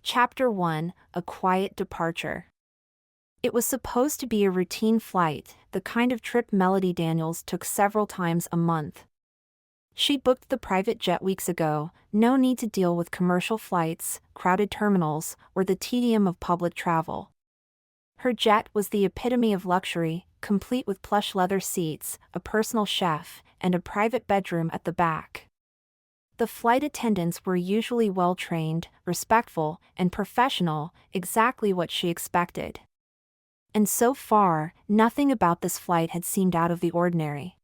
Chapter 1: A Quiet Departure. It was supposed to be a routine flight, the kind of trip Melody Daniels took several times a month. She booked the private jet weeks ago, no need to deal with commercial flights, crowded terminals, or the tedium of public travel. Her jet was the epitome of luxury, complete with plush leather seats, a personal chef, and a private bedroom at the back. The flight attendants were usually well-trained, respectful, and professional, exactly what she expected. And so far, nothing about this flight had seemed out of the ordinary.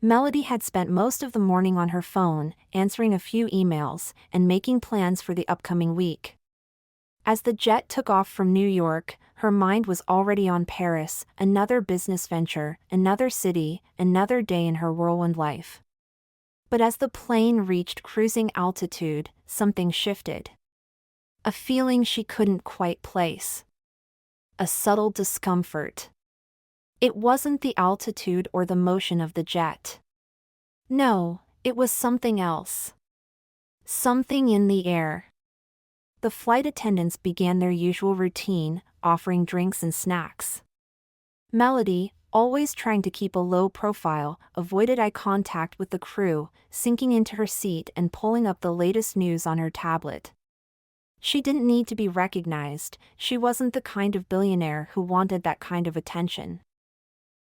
Melody had spent most of the morning on her phone, answering a few emails, and making plans for the upcoming week. As the jet took off from New York, her mind was already on Paris, another business venture, another city, another day in her whirlwind life. But as the plane reached cruising altitude, something shifted. A feeling she couldn't quite place. A subtle discomfort. It wasn't the altitude or the motion of the jet. No, it was something else. Something in the air. The flight attendants began their usual routine, offering drinks and snacks. Melody, always trying to keep a low profile, avoided eye contact with the crew, sinking into her seat and pulling up the latest news on her tablet. She didn't need to be recognized, she wasn't the kind of billionaire who wanted that kind of attention.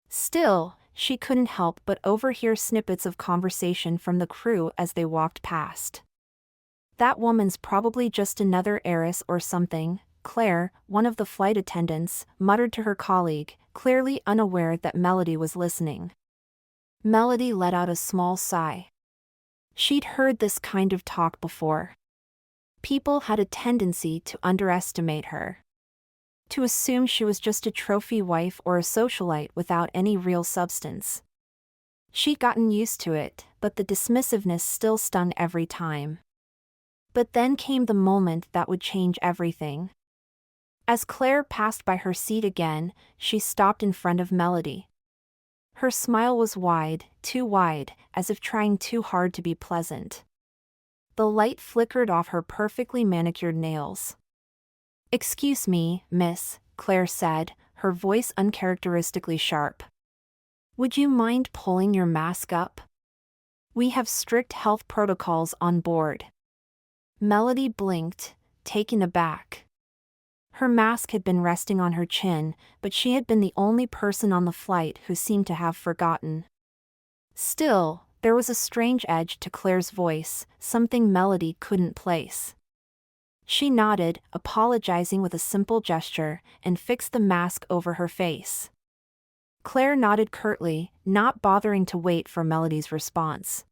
Still, she couldn't help but overhear snippets of conversation from the crew as they walked past. "That woman's probably just another heiress or something," Claire, one of the flight attendants, muttered to her colleague, clearly unaware that Melody was listening. Melody let out a small sigh. She'd heard this kind of talk before. People had a tendency to underestimate her. To assume she was just a trophy wife or a socialite without any real substance. She'd gotten used to it, but the dismissiveness still stung every time. But then came the moment that would change everything. As Claire passed by her seat again, she stopped in front of Melody. Her smile was wide, too wide, as if trying too hard to be pleasant. The light flickered off her perfectly manicured nails. "Excuse me, miss," Claire said, her voice uncharacteristically sharp. "Would you mind pulling your mask up? We have strict health protocols on board." Melody blinked, taken aback. Her mask had been resting on her chin, but she had been the only person on the flight who seemed to have forgotten. Still, there was a strange edge to Claire's voice, something Melody couldn't place. She nodded, apologizing with a simple gesture, and fixed the mask over her face. Claire nodded curtly, not bothering to wait for Melody's response.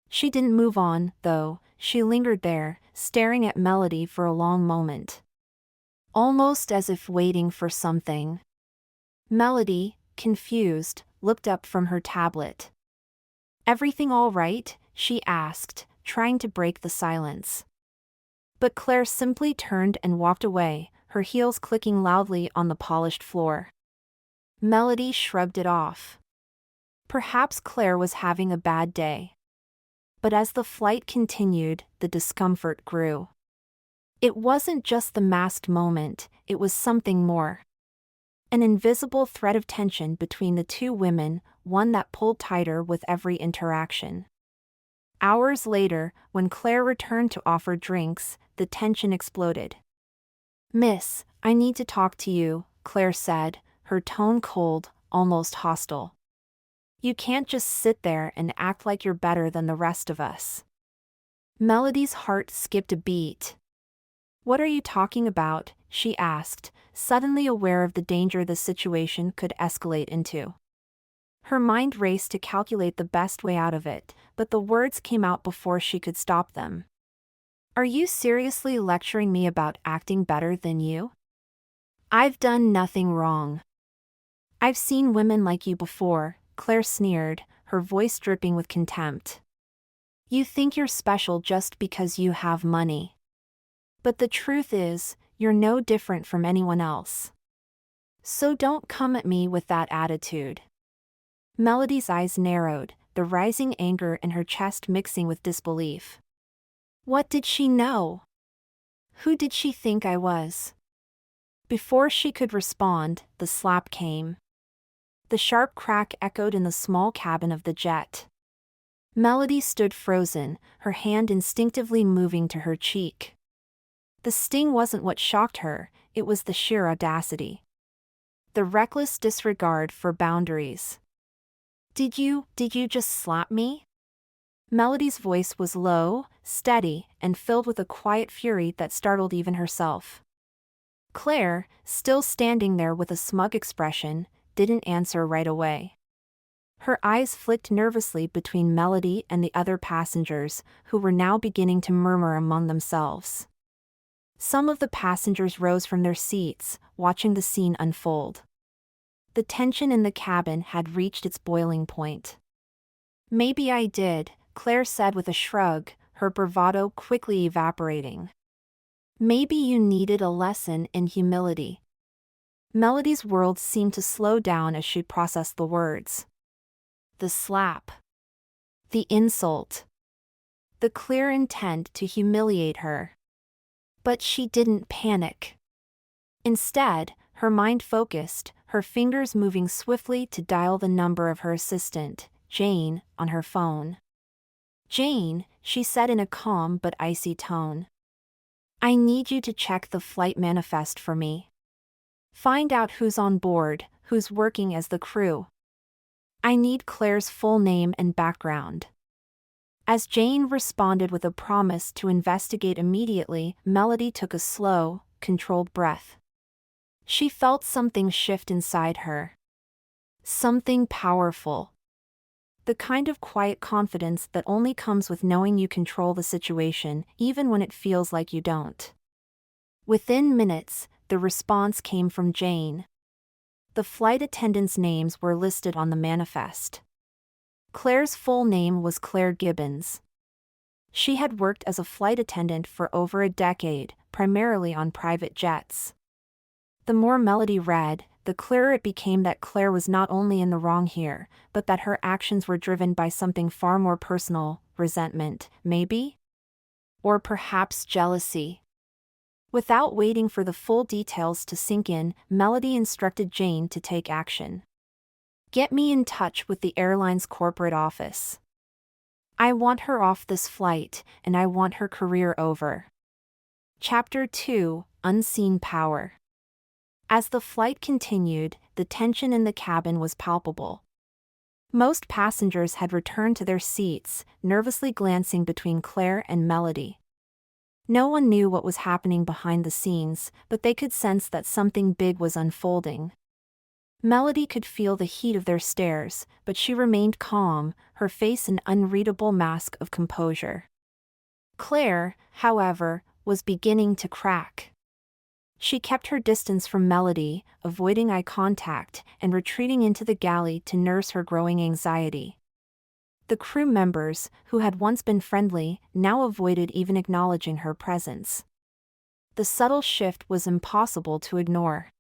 She didn't move on, though. She lingered there, staring at Melody for a long moment. Almost as if waiting for something. Melody, confused, looked up from her tablet. "Everything all right?" she asked, trying to break the silence. But Claire simply turned and walked away, her heels clicking loudly on the polished floor. Melody shrugged it off. Perhaps Claire was having a bad day. But as the flight continued, the discomfort grew. It wasn't just the masked moment, it was something more. An invisible thread of tension between the two women, one that pulled tighter with every interaction. Hours later, when Claire returned to offer drinks, the tension exploded. "Miss, I need to talk to you," Claire said, her tone cold, almost hostile. "You can't just sit there and act like you're better than the rest of us." Melody's heart skipped a beat. "What are you talking about?" she asked, suddenly aware of the danger the situation could escalate into. Her mind raced to calculate the best way out of it, but the words came out before she could stop them. "Are you seriously lecturing me about acting better than you? I've done nothing wrong." "I've seen women like you before," Claire sneered, her voice dripping with contempt. "You think you're special just because you have money. But the truth is, you're no different from anyone else. So don't come at me with that attitude." Melody's eyes narrowed, the rising anger in her chest mixing with disbelief. What did she know? Who did she think I was? Before she could respond, the slap came. The sharp crack echoed in the small cabin of the jet. Melody stood frozen, her hand instinctively moving to her cheek. The sting wasn't what shocked her, it was the sheer audacity. The reckless disregard for boundaries. Did you just slap me? Melody's voice was low, steady, and filled with a quiet fury that startled even herself. Claire, still standing there with a smug expression, didn't answer right away. Her eyes flicked nervously between Melody and the other passengers, who were now beginning to murmur among themselves. Some of the passengers rose from their seats, watching the scene unfold. The tension in the cabin had reached its boiling point. "Maybe I did," Claire said with a shrug, her bravado quickly evaporating. "Maybe you needed a lesson in humility." Melody's world seemed to slow down as she processed the words. The slap. The insult. The clear intent to humiliate her. But she didn't panic. Instead, her mind focused, her fingers moving swiftly to dial the number of her assistant, Jane, on her phone. "Jane," she said in a calm but icy tone. "I need you to check the flight manifest for me. Find out who's on board, who's working as the crew. I need Claire's full name and background." As Jane responded with a promise to investigate immediately, Melody took a slow, controlled breath. She felt something shift inside her. Something powerful. The kind of quiet confidence that only comes with knowing you control the situation, even when it feels like you don't. Within minutes, the response came from Jane. The flight attendants' names were listed on the manifest. Claire's full name was Claire Gibbons. She had worked as a flight attendant for over a decade, primarily on private jets. The more Melody read, the clearer it became that Claire was not only in the wrong here, but that her actions were driven by something far more personal: resentment, maybe? Or perhaps jealousy. Without waiting for the full details to sink in, Melody instructed Jane to take action. "Get me in touch with the airline's corporate office. I want her off this flight, and I want her career over." Chapter 2: Unseen Power. As the flight continued, the tension in the cabin was palpable. Most passengers had returned to their seats, nervously glancing between Claire and Melody. No one knew what was happening behind the scenes, but they could sense that something big was unfolding. Melody could feel the heat of their stares, but she remained calm, her face an unreadable mask of composure. Claire, however, was beginning to crack. She kept her distance from Melody, avoiding eye contact, and retreating into the galley to nurse her growing anxiety. The crew members, who had once been friendly, now avoided even acknowledging her presence. The subtle shift was impossible to ignore.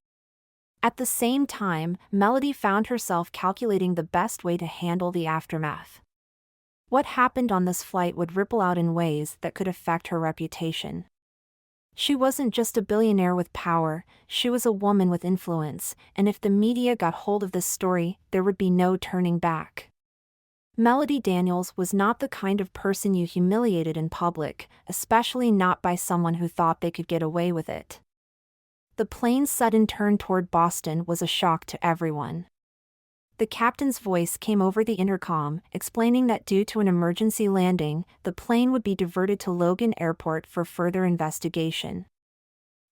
At the same time, Melody found herself calculating the best way to handle the aftermath. What happened on this flight would ripple out in ways that could affect her reputation. She wasn't just a billionaire with power, she was a woman with influence, and if the media got hold of this story, there would be no turning back. Melody Daniels was not the kind of person you humiliated in public, especially not by someone who thought they could get away with it. The plane's sudden turn toward Boston was a shock to everyone. The captain's voice came over the intercom, explaining that due to an emergency landing, the plane would be diverted to Logan Airport for further investigation.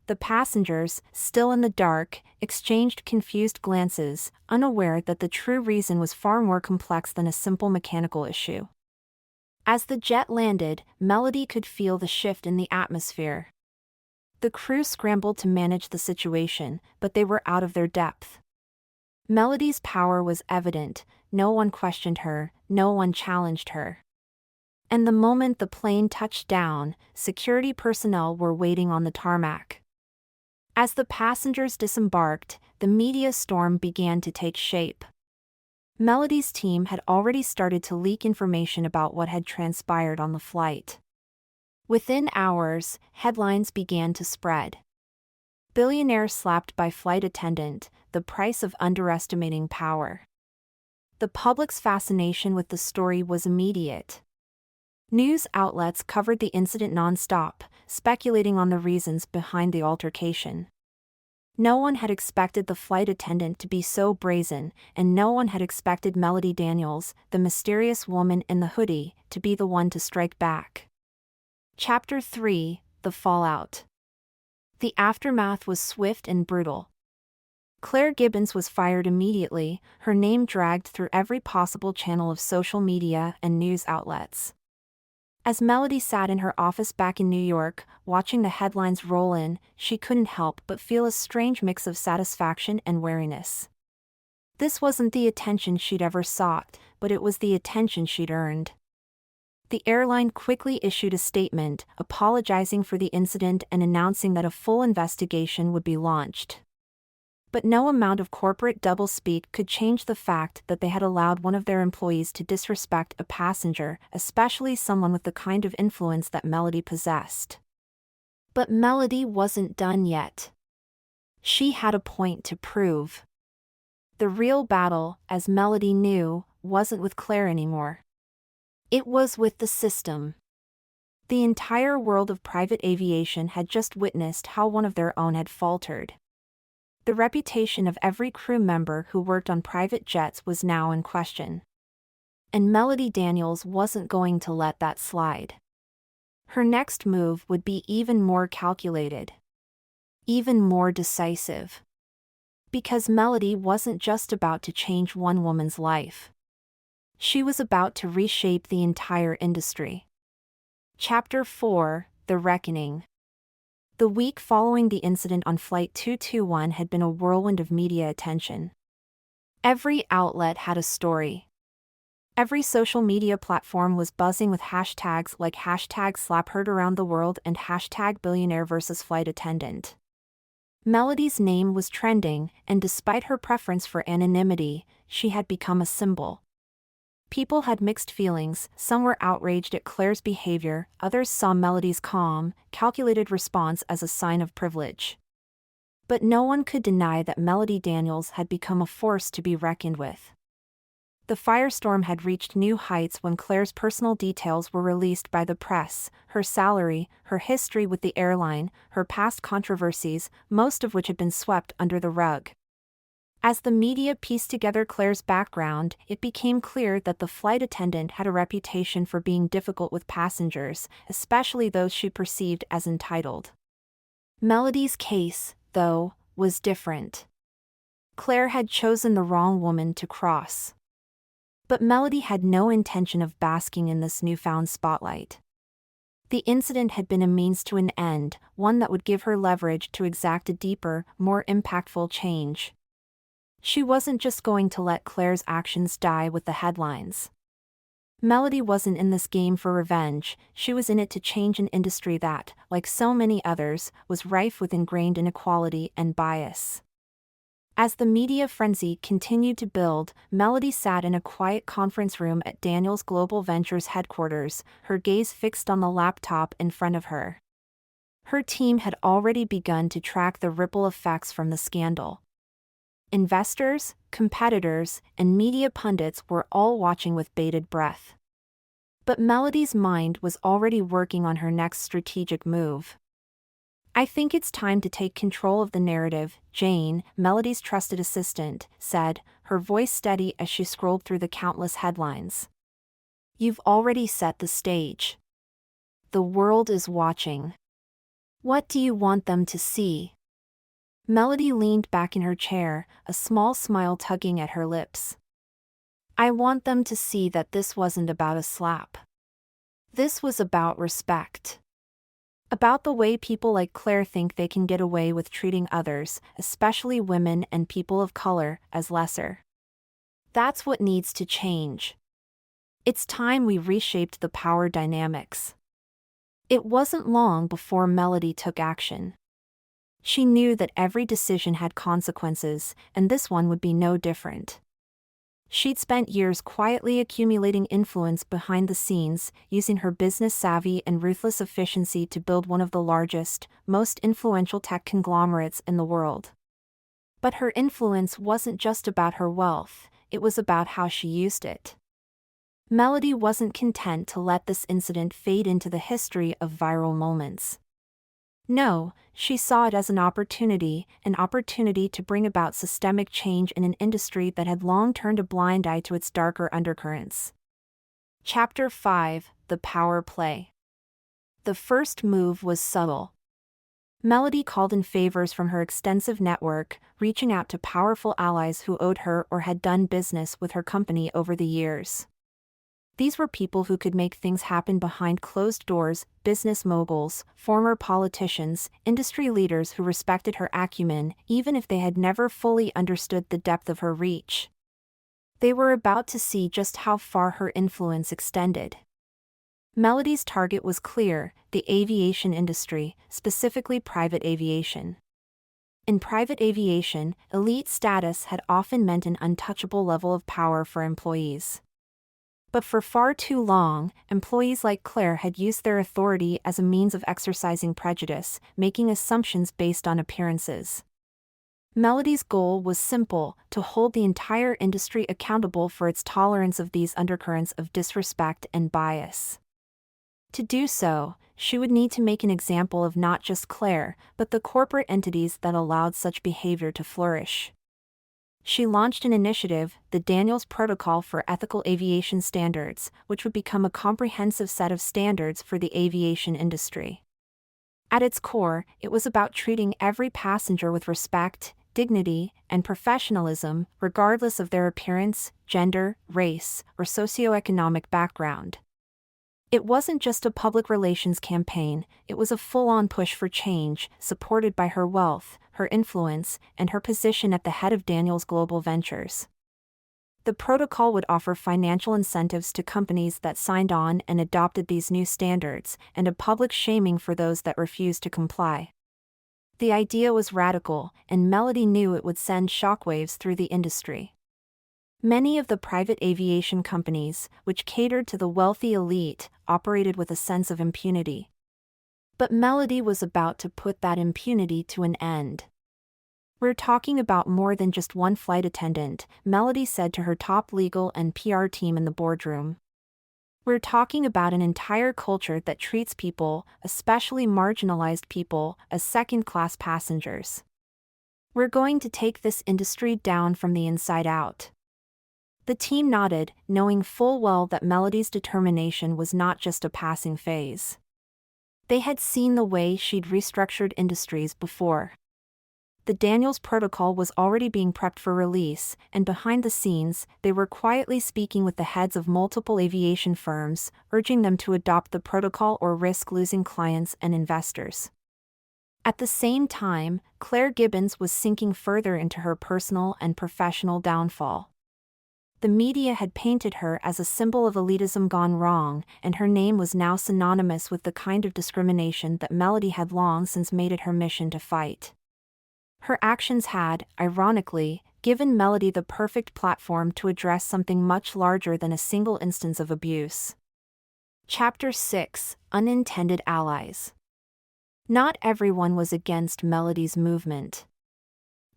The passengers, still in the dark, exchanged confused glances, unaware that the true reason was far more complex than a simple mechanical issue. As the jet landed, Melody could feel the shift in the atmosphere. The crew scrambled to manage the situation, but they were out of their depth. Melody's power was evident, no one questioned her, no one challenged her. And the moment the plane touched down, security personnel were waiting on the tarmac. As the passengers disembarked, the media storm began to take shape. Melody's team had already started to leak information about what had transpired on the flight. Within hours, headlines began to spread. Billionaire slapped by flight attendant, the price of underestimating power. The public's fascination with the story was immediate. News outlets covered the incident nonstop, speculating on the reasons behind the altercation. No one had expected the flight attendant to be so brazen, and no one had expected Melody Daniels, the mysterious woman in the hoodie, to be the one to strike back. Chapter 3: The Fallout. The aftermath was swift and brutal. Claire Gibbons was fired immediately, her name dragged through every possible channel of social media and news outlets. As Melody sat in her office back in New York, watching the headlines roll in, she couldn't help but feel a strange mix of satisfaction and wariness. This wasn't the attention she'd ever sought, but it was the attention she'd earned. The airline quickly issued a statement, apologizing for the incident and announcing that a full investigation would be launched. But no amount of corporate doublespeak could change the fact that they had allowed one of their employees to disrespect a passenger, especially someone with the kind of influence that Melody possessed. But Melody wasn't done yet. She had a point to prove. The real battle, as Melody knew, wasn't with Claire anymore. It was with the system. The entire world of private aviation had just witnessed how one of their own had faltered. The reputation of every crew member who worked on private jets was now in question. And Melody Daniels wasn't going to let that slide. Her next move would be even more calculated. Even more decisive. Because Melody wasn't just about to change one woman's life. She was about to reshape the entire industry. Chapter 4: The Reckoning. The week following the incident on Flight 221 had been a whirlwind of media attention. Every outlet had a story. Every social media platform was buzzing with hashtags like #SlapHeardAroundTheWorld and #Billionaire versus Flight Attendant. Melody's name was trending, and despite her preference for anonymity, she had become a symbol. People had mixed feelings, some were outraged at Claire's behavior, others saw Melody's calm, calculated response as a sign of privilege. But no one could deny that Melody Daniels had become a force to be reckoned with. The firestorm had reached new heights when Claire's personal details were released by the press: her salary, her history with the airline, her past controversies, most of which had been swept under the rug. As the media pieced together Claire's background, it became clear that the flight attendant had a reputation for being difficult with passengers, especially those she perceived as entitled. Melody's case, though, was different. Claire had chosen the wrong woman to cross. But Melody had no intention of basking in this newfound spotlight. The incident had been a means to an end, one that would give her leverage to exact a deeper, more impactful change. She wasn't just going to let Claire's actions die with the headlines. Melody wasn't in this game for revenge, she was in it to change an industry that, like so many others, was rife with ingrained inequality and bias. As the media frenzy continued to build, Melody sat in a quiet conference room at Daniels Global Ventures headquarters, her gaze fixed on the laptop in front of her. Her team had already begun to track the ripple effects from the scandal. Investors, competitors, and media pundits were all watching with bated breath. But Melody's mind was already working on her next strategic move. "I think it's time to take control of the narrative," Jane, Melody's trusted assistant, said, her voice steady as she scrolled through the countless headlines. "You've already set the stage. The world is watching. What do you want them to see?" Melody leaned back in her chair, a small smile tugging at her lips. "I want them to see that this wasn't about a slap. This was about respect. About the way people like Claire think they can get away with treating others, especially women and people of color, as lesser. That's what needs to change. It's time we reshaped the power dynamics." It wasn't long before Melody took action. She knew that every decision had consequences, and this one would be no different. She'd spent years quietly accumulating influence behind the scenes, using her business savvy and ruthless efficiency to build one of the largest, most influential tech conglomerates in the world. But her influence wasn't just about her wealth, it was about how she used it. Melody wasn't content to let this incident fade into the history of viral moments. No, she saw it as an opportunity to bring about systemic change in an industry that had long turned a blind eye to its darker undercurrents. Chapter 5: The Power Play. The first move was subtle. Melody called in favors from her extensive network, reaching out to powerful allies who owed her or had done business with her company over the years. These were people who could make things happen behind closed doors: business moguls, former politicians, industry leaders who respected her acumen, even if they had never fully understood the depth of her reach. They were about to see just how far her influence extended. Melody's target was clear: the aviation industry, specifically private aviation. In private aviation, elite status had often meant an untouchable level of power for employees. But for far too long, employees like Claire had used their authority as a means of exercising prejudice, making assumptions based on appearances. Melody's goal was simple: to hold the entire industry accountable for its tolerance of these undercurrents of disrespect and bias. To do so, she would need to make an example of not just Claire, but the corporate entities that allowed such behavior to flourish. She launched an initiative, the Daniels Protocol for Ethical Aviation Standards, which would become a comprehensive set of standards for the aviation industry. At its core, it was about treating every passenger with respect, dignity, and professionalism, regardless of their appearance, gender, race, or socioeconomic background. It wasn't just a public relations campaign, it was a full-on push for change, supported by her wealth, her influence, and her position at the head of Daniels Global Ventures. The protocol would offer financial incentives to companies that signed on and adopted these new standards, and a public shaming for those that refused to comply. The idea was radical, and Melody knew it would send shockwaves through the industry. Many of the private aviation companies, which catered to the wealthy elite, operated with a sense of impunity. But Melody was about to put that impunity to an end. "We're talking about more than just one flight attendant," Melody said to her top legal and PR team in the boardroom. "We're talking about an entire culture that treats people, especially marginalized people, as second-class passengers. We're going to take this industry down from the inside out." The team nodded, knowing full well that Melody's determination was not just a passing phase. They had seen the way she'd restructured industries before. The Daniels Protocol was already being prepped for release, and behind the scenes, they were quietly speaking with the heads of multiple aviation firms, urging them to adopt the protocol or risk losing clients and investors. At the same time, Claire Gibbons was sinking further into her personal and professional downfall. The media had painted her as a symbol of elitism gone wrong, and her name was now synonymous with the kind of discrimination that Melody had long since made it her mission to fight. Her actions had, ironically, given Melody the perfect platform to address something much larger than a single instance of abuse. Chapter 6: Unintended Allies. Not everyone was against Melody's movement.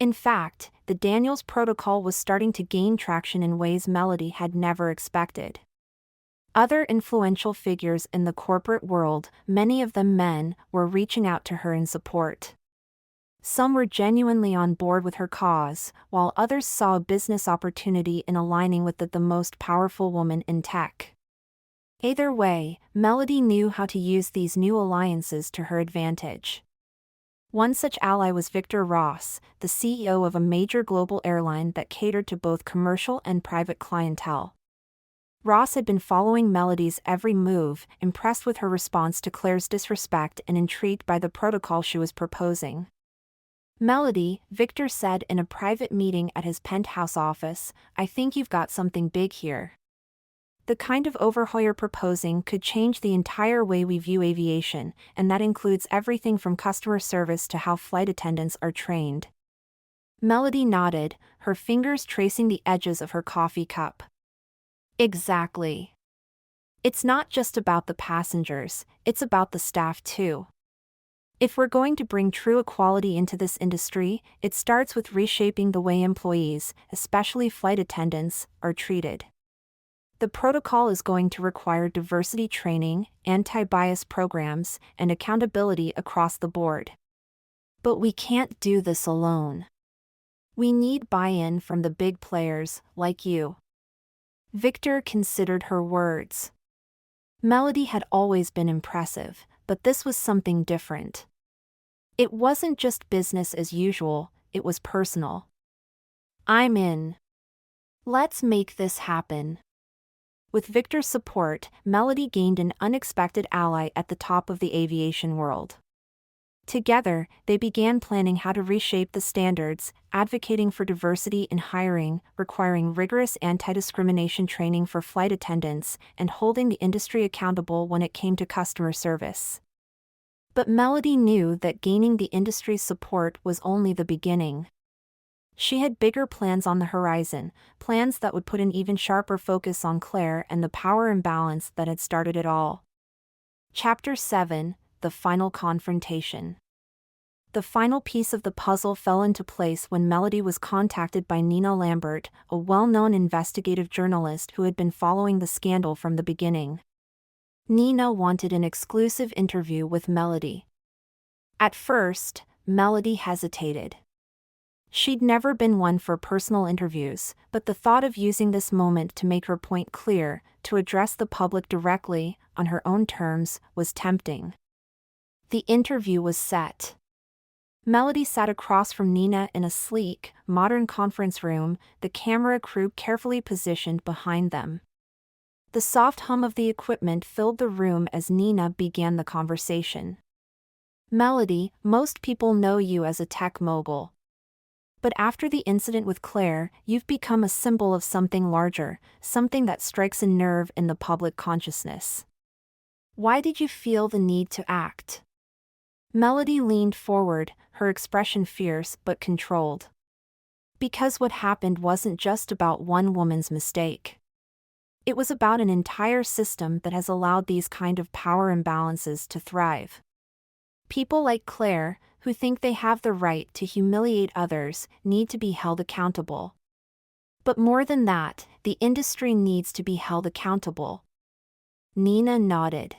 In fact, the Daniels Protocol was starting to gain traction in ways Melody had never expected. Other influential figures in the corporate world, many of them men, were reaching out to her in support. Some were genuinely on board with her cause, while others saw a business opportunity in aligning with the most powerful woman in tech. Either way, Melody knew how to use these new alliances to her advantage. One such ally was Victor Ross, the CEO of a major global airline that catered to both commercial and private clientele. Ross had been following Melody's every move, impressed with her response to Claire's disrespect and intrigued by the protocol she was proposing. "Melody," Victor said in a private meeting at his penthouse office, "I think you've got something big here. The kind of overhaul you're proposing could change the entire way we view aviation, and that includes everything from customer service to how flight attendants are trained." Melody nodded, her fingers tracing the edges of her coffee cup. Exactly. It's not just about the passengers, it's about the staff too. If we're going to bring true equality into this industry, it starts with reshaping the way employees, especially flight attendants, are treated. The protocol is going to require diversity training, anti-bias programs, and accountability across the board. But we can't do this alone. We need buy-in from the big players, like you. Victor considered her words. Melody had always been impressive, but this was something different. It wasn't just business as usual, it was personal. I'm in. Let's make this happen. With Victor's support, Melody gained an unexpected ally at the top of the aviation world. Together, they began planning how to reshape the standards, advocating for diversity in hiring, requiring rigorous anti-discrimination training for flight attendants, and holding the industry accountable when it came to customer service. But Melody knew that gaining the industry's support was only the beginning. She had bigger plans on the horizon, plans that would put an even sharper focus on Claire and the power imbalance that had started it all. Chapter 7: The Final Confrontation. The final piece of the puzzle fell into place when Melody was contacted by Nina Lambert, a well-known investigative journalist who had been following the scandal from the beginning. Nina wanted an exclusive interview with Melody. At first, Melody hesitated. She'd never been one for personal interviews, but the thought of using this moment to make her point clear, to address the public directly, on her own terms, was tempting. The interview was set. Melody sat across from Nina in a sleek, modern conference room, the camera crew carefully positioned behind them. The soft hum of the equipment filled the room as Nina began the conversation. Melody, most people know you as a tech mogul. But after the incident with Claire, you've become a symbol of something larger, something that strikes a nerve in the public consciousness. Why did you feel the need to act? Melody leaned forward, her expression fierce but controlled. Because what happened wasn't just about one woman's mistake. It was about an entire system that has allowed these kind of power imbalances to thrive. People like Claire, who think they have the right to humiliate others, need to be held accountable. But more than that, the industry needs to be held accountable. Nina nodded.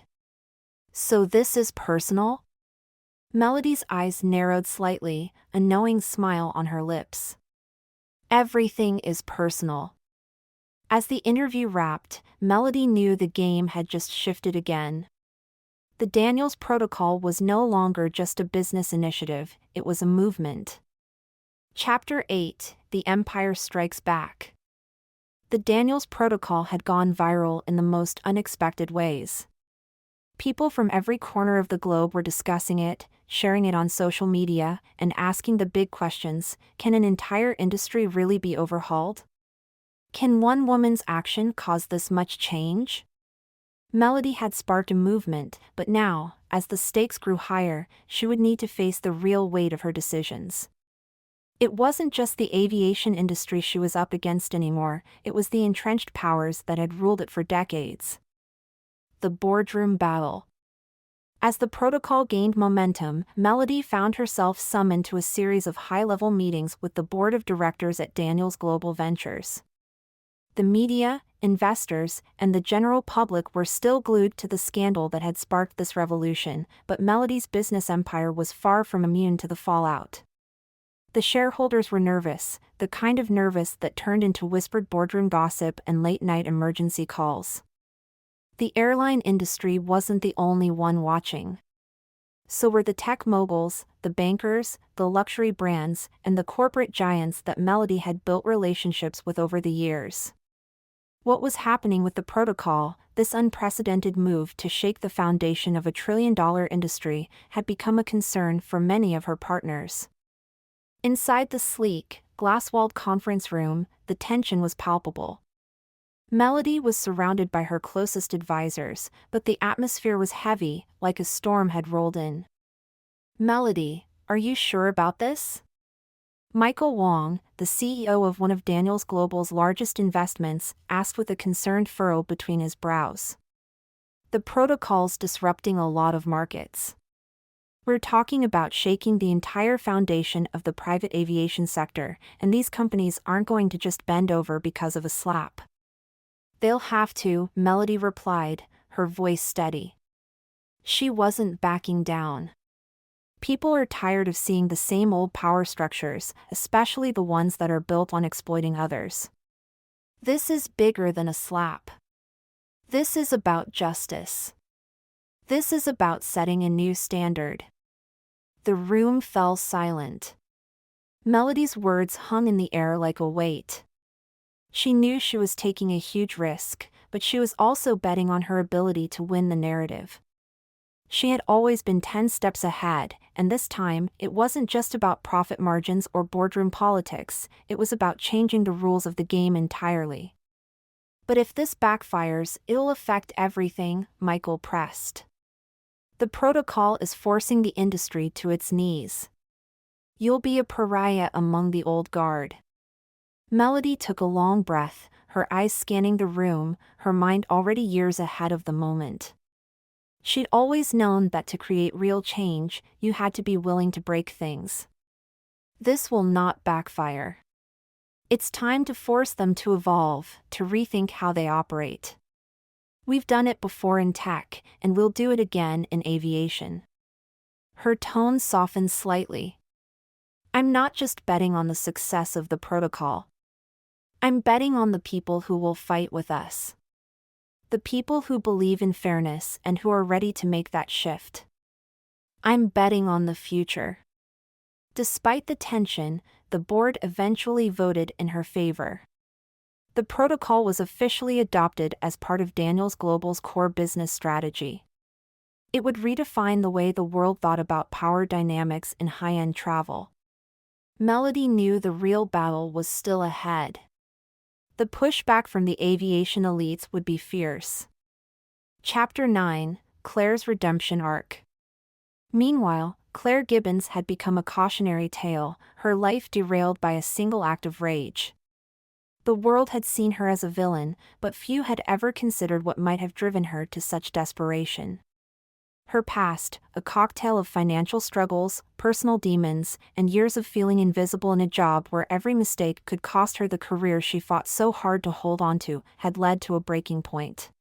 So this is personal? Melody's eyes narrowed slightly, a knowing smile on her lips. Everything is personal. As the interview wrapped, Melody knew the game had just shifted again. The Daniels Protocol was no longer just a business initiative, it was a movement. Chapter 8: The Empire Strikes Back. The Daniels Protocol had gone viral in the most unexpected ways. People from every corner of the globe were discussing it, sharing it on social media, and asking the big questions: can an entire industry really be overhauled? Can one woman's action cause this much change? Melody had sparked a movement, but now, as the stakes grew higher, she would need to face the real weight of her decisions. It wasn't just the aviation industry she was up against anymore, it was the entrenched powers that had ruled it for decades. The boardroom battle. As the protocol gained momentum, Melody found herself summoned to a series of high-level meetings with the board of directors at Daniels Global Ventures. The media, investors, and the general public were still glued to the scandal that had sparked this revolution, but Melody's business empire was far from immune to the fallout. The shareholders were nervous, the kind of nervous that turned into whispered boardroom gossip and late-night emergency calls. The airline industry wasn't the only one watching. So were the tech moguls, the bankers, the luxury brands, and the corporate giants that Melody had built relationships with over the years. What was happening with the protocol, this unprecedented move to shake the foundation of a trillion-dollar industry, had become a concern for many of her partners. Inside the sleek, glass-walled conference room, the tension was palpable. Melody was surrounded by her closest advisors, but the atmosphere was heavy, like a storm had rolled in. "Melody, are you sure about this?" Michael Wong, the CEO of one of Daniels Global's largest investments, asked with a concerned furrow between his brows. The protocol's disrupting a lot of markets. We're talking about shaking the entire foundation of the private aviation sector, and these companies aren't going to just bend over because of a slap. They'll have to, Melody replied, her voice steady. She wasn't backing down. People are tired of seeing the same old power structures, especially the ones that are built on exploiting others. This is bigger than a slap. This is about justice. This is about setting a new standard. The room fell silent. Melody's words hung in the air like a weight. She knew she was taking a huge risk, but she was also betting on her ability to win the narrative. She had always been 10 steps ahead, and this time, it wasn't just about profit margins or boardroom politics, it was about changing the rules of the game entirely. But if this backfires, it'll affect everything, Michael pressed. The protocol is forcing the industry to its knees. You'll be a pariah among the old guard. Melody took a long breath, her eyes scanning the room, her mind already years ahead of the moment. She'd always known that to create real change, you had to be willing to break things. This will not backfire. It's time to force them to evolve, to rethink how they operate. We've done it before in tech, and we'll do it again in aviation. Her tone softened slightly. I'm not just betting on the success of the protocol. I'm betting on the people who will fight with us. The people who believe in fairness and who are ready to make that shift. I'm betting on the future. Despite the tension, the board eventually voted in her favor. The protocol was officially adopted as part of Daniels Global's core business strategy. It would redefine the way the world thought about power dynamics in high-end travel. Melody knew the real battle was still ahead. The pushback from the aviation elites would be fierce. Chapter 9, Claire's Redemption Arc. Meanwhile, Claire Gibbons had become a cautionary tale, her life derailed by a single act of rage. The world had seen her as a villain, but few had ever considered what might have driven her to such desperation. Her past, a cocktail of financial struggles, personal demons, and years of feeling invisible in a job where every mistake could cost her the career she fought so hard to hold onto, had led to a breaking point.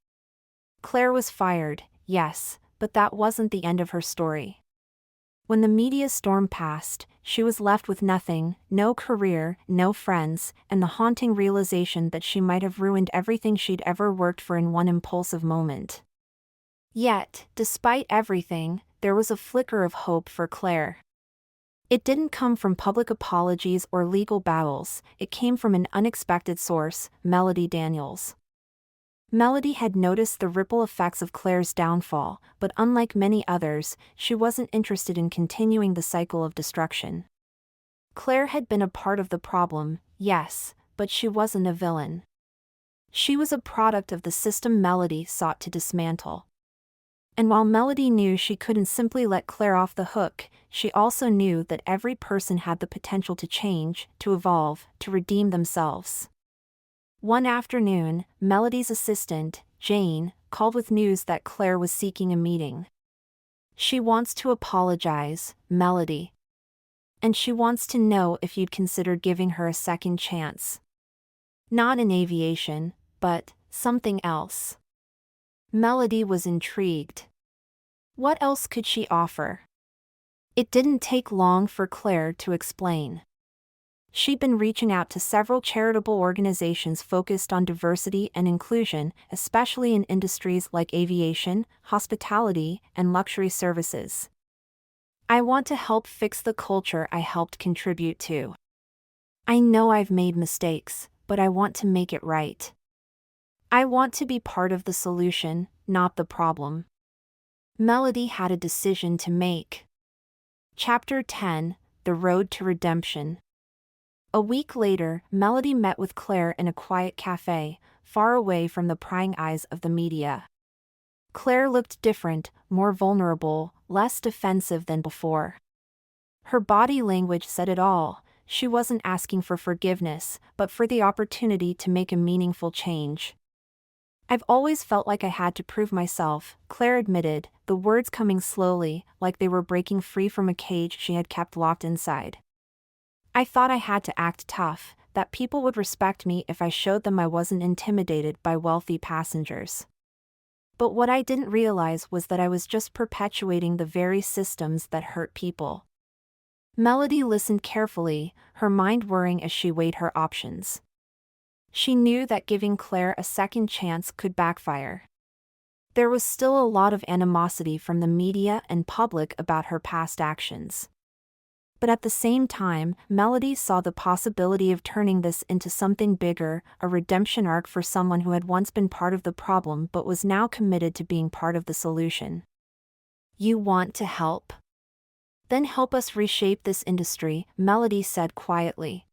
Claire was fired, yes, but that wasn't the end of her story. When the media storm passed, she was left with nothing, no career, no friends, and the haunting realization that she might have ruined everything she'd ever worked for in one impulsive moment. Yet, despite everything, there was a flicker of hope for Claire. It didn't come from public apologies or legal battles, it came from an unexpected source, Melody Daniels. Melody had noticed the ripple effects of Claire's downfall, but unlike many others, she wasn't interested in continuing the cycle of destruction. Claire had been a part of the problem, yes, but she wasn't a villain. She was a product of the system Melody sought to dismantle. And while Melody knew she couldn't simply let Claire off the hook, she also knew that every person had the potential to change, to evolve, to redeem themselves. One afternoon, Melody's assistant, Jane, called with news that Claire was seeking a meeting. She wants to apologize, Melody. And she wants to know if you'd consider giving her a second chance. Not in aviation, but something else. Melody was intrigued. What else could she offer? It didn't take long for Claire to explain. She'd been reaching out to several charitable organizations focused on diversity and inclusion, especially in industries like aviation, hospitality, and luxury services. I want to help fix the culture I helped contribute to. I know I've made mistakes, but I want to make it right. I want to be part of the solution, not the problem. Melody had a decision to make. Chapter 10, The Road to Redemption. A week later, Melody met with Claire in a quiet cafe, far away from the prying eyes of the media. Claire looked different, more vulnerable, less defensive than before. Her body language said it all. she wasn't asking for forgiveness, but for the opportunity to make a meaningful change. "I've always felt like I had to prove myself," Claire admitted, the words coming slowly, like they were breaking free from a cage she had kept locked inside. "I thought I had to act tough, that people would respect me if I showed them I wasn't intimidated by wealthy passengers. But what I didn't realize was that I was just perpetuating the very systems that hurt people." Melody listened carefully, her mind whirring as she weighed her options. She knew that giving Claire a second chance could backfire. There was still a lot of animosity from the media and public about her past actions. But at the same time, Melody saw the possibility of turning this into something bigger, a redemption arc for someone who had once been part of the problem but was now committed to being part of the solution. "You want to help? Then help us reshape this industry," Melody said quietly.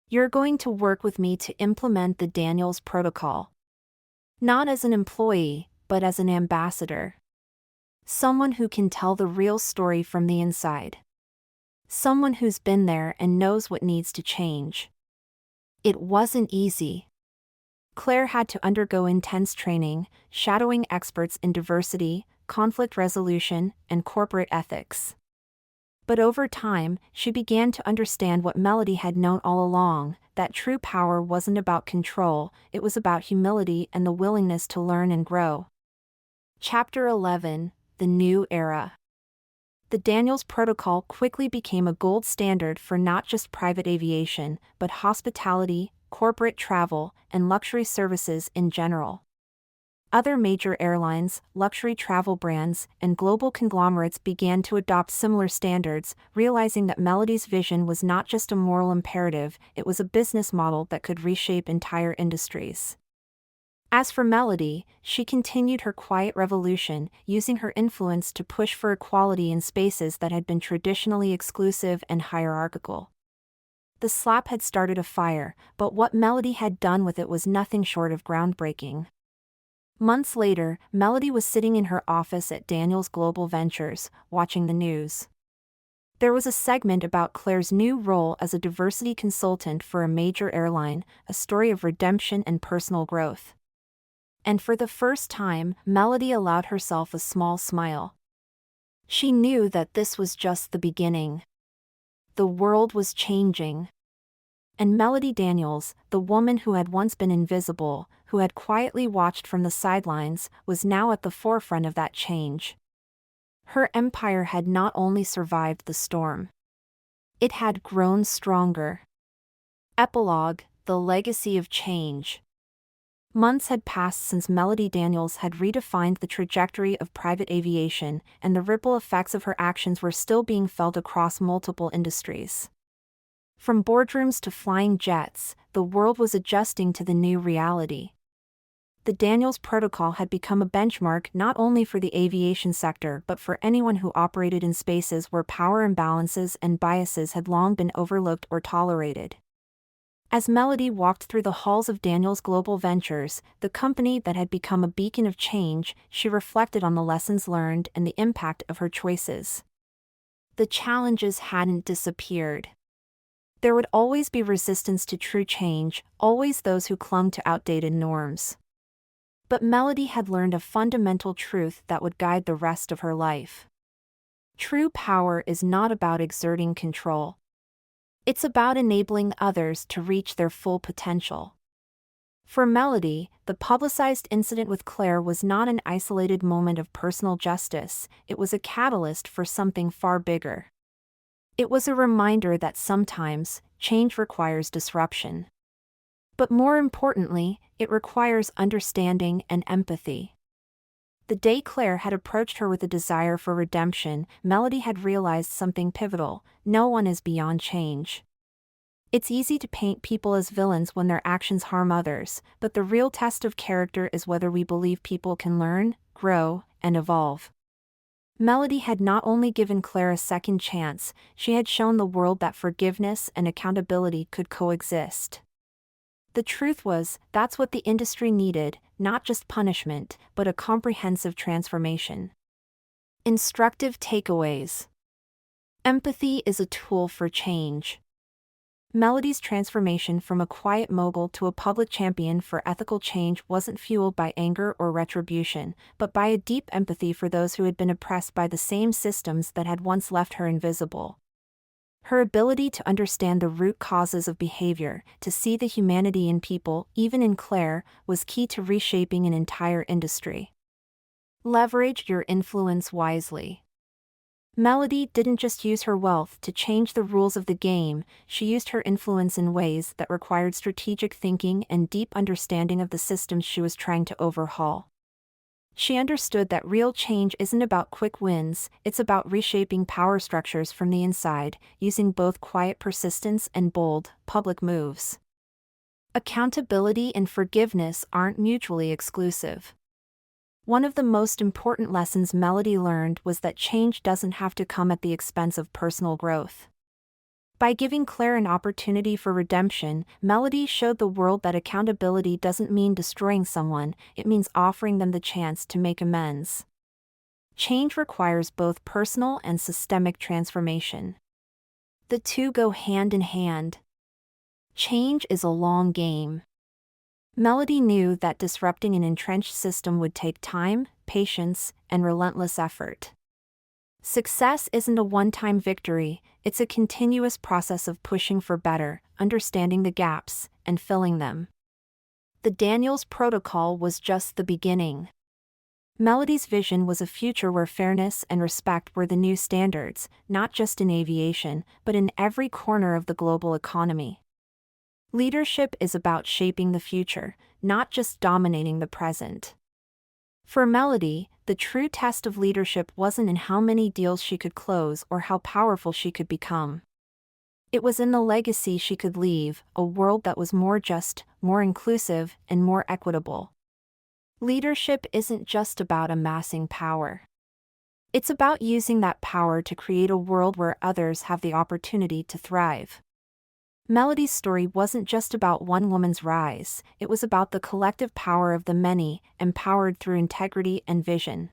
"You're going to work with me to implement the Daniels Protocol. Not as an employee, but as an ambassador. Someone who can tell the real story from the inside. Someone who's been there and knows what needs to change." It wasn't easy. Claire had to undergo intense training, shadowing experts in diversity, conflict resolution, and corporate ethics. But over time, she began to understand what Melody had known all along, that true power wasn't about control, it was about humility and the willingness to learn and grow. Chapter 11: The New Era. The Daniels Protocol quickly became a gold standard for not just private aviation, but hospitality, corporate travel, and luxury services in general. Other major airlines, luxury travel brands, and global conglomerates began to adopt similar standards, realizing that Melody's vision was not just a moral imperative, it was a business model that could reshape entire industries. As for Melody, she continued her quiet revolution, using her influence to push for equality in spaces that had been traditionally exclusive and hierarchical. The slap had started a fire, but what Melody had done with it was nothing short of groundbreaking. Months later, Melody was sitting in her office at Daniels Global Ventures, watching the news. There was a segment about Claire's new role as a diversity consultant for a major airline, a story of redemption and personal growth. And for the first time, Melody allowed herself a small smile. She knew that this was just the beginning. The world was changing. And Melody Daniels, the woman who had once been invisible, who had quietly watched from the sidelines, was now at the forefront of that change. Her empire had not only survived the storm. It had grown stronger. Epilogue: The Legacy of Change. Months had passed since Melody Daniels had redefined the trajectory of private aviation, and the ripple effects of her actions were still being felt across multiple industries. From boardrooms to flying jets, the world was adjusting to the new reality. The Daniels Protocol had become a benchmark not only for the aviation sector but for anyone who operated in spaces where power imbalances and biases had long been overlooked or tolerated. As Melody walked through the halls of Daniels Global Ventures, the company that had become a beacon of change, she reflected on the lessons learned and the impact of her choices. The challenges hadn't disappeared. There would always be resistance to true change, always those who clung to outdated norms. But Melody had learned a fundamental truth that would guide the rest of her life. True power is not about exerting control. It's about enabling others to reach their full potential. For Melody, the publicized incident with Claire was not an isolated moment of personal justice, it was a catalyst for something far bigger. It was a reminder that sometimes, change requires disruption. But more importantly, it requires understanding and empathy. The day Claire had approached her with a desire for redemption, Melody had realized something pivotal: no one is beyond change. It's easy to paint people as villains when their actions harm others, but the real test of character is whether we believe people can learn, grow, and evolve. Melody had not only given Claire a second chance, she had shown the world that forgiveness and accountability could coexist. The truth was, that's what the industry needed, not just punishment, but a comprehensive transformation. Instructive takeaways. Empathy is a tool for change. Melody's transformation from a quiet mogul to a public champion for ethical change wasn't fueled by anger or retribution, but by a deep empathy for those who had been oppressed by the same systems that had once left her invisible. Her ability to understand the root causes of behavior, to see the humanity in people, even in Claire, was key to reshaping an entire industry. Leverage your influence wisely. Melody didn't just use her wealth to change the rules of the game, she used her influence in ways that required strategic thinking and deep understanding of the systems she was trying to overhaul. She understood that real change isn't about quick wins, it's about reshaping power structures from the inside, using both quiet persistence and bold, public moves. Accountability and forgiveness aren't mutually exclusive. One of the most important lessons Melody learned was that change doesn't have to come at the expense of personal growth. By giving Claire an opportunity for redemption, Melody showed the world that accountability doesn't mean destroying someone, it means offering them the chance to make amends. Change requires both personal and systemic transformation. The two go hand in hand. Change is a long game. Melody knew that disrupting an entrenched system would take time, patience, and relentless effort. Success isn't a one-time victory, it's a continuous process of pushing for better, understanding the gaps, and filling them. The Daniels Protocol was just the beginning. Melody's vision was a future where fairness and respect were the new standards, not just in aviation, but in every corner of the global economy. Leadership is about shaping the future, not just dominating the present. For Melody, the true test of leadership wasn't in how many deals she could close or how powerful she could become. It was in the legacy she could leave, a world that was more just, more inclusive, and more equitable. Leadership isn't just about amassing power. It's about using that power to create a world where others have the opportunity to thrive. Melody's story wasn't just about one woman's rise, it was about the collective power of the many, empowered through integrity and vision.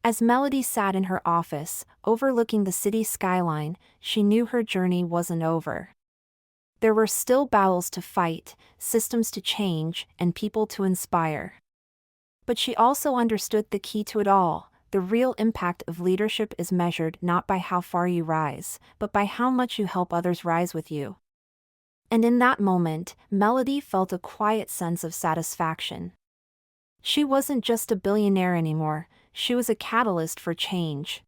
As Melody sat in her office, overlooking the city skyline, she knew her journey wasn't over. There were still battles to fight, systems to change, and people to inspire. But she also understood the key to it all. The real impact of leadership is measured not by how far you rise, but by how much you help others rise with you. And in that moment, Melody felt a quiet sense of satisfaction. She wasn't just a billionaire anymore, she was a catalyst for change.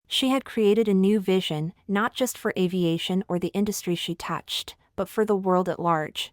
She had created a new vision, not just for aviation or the industry she touched, but for the world at large.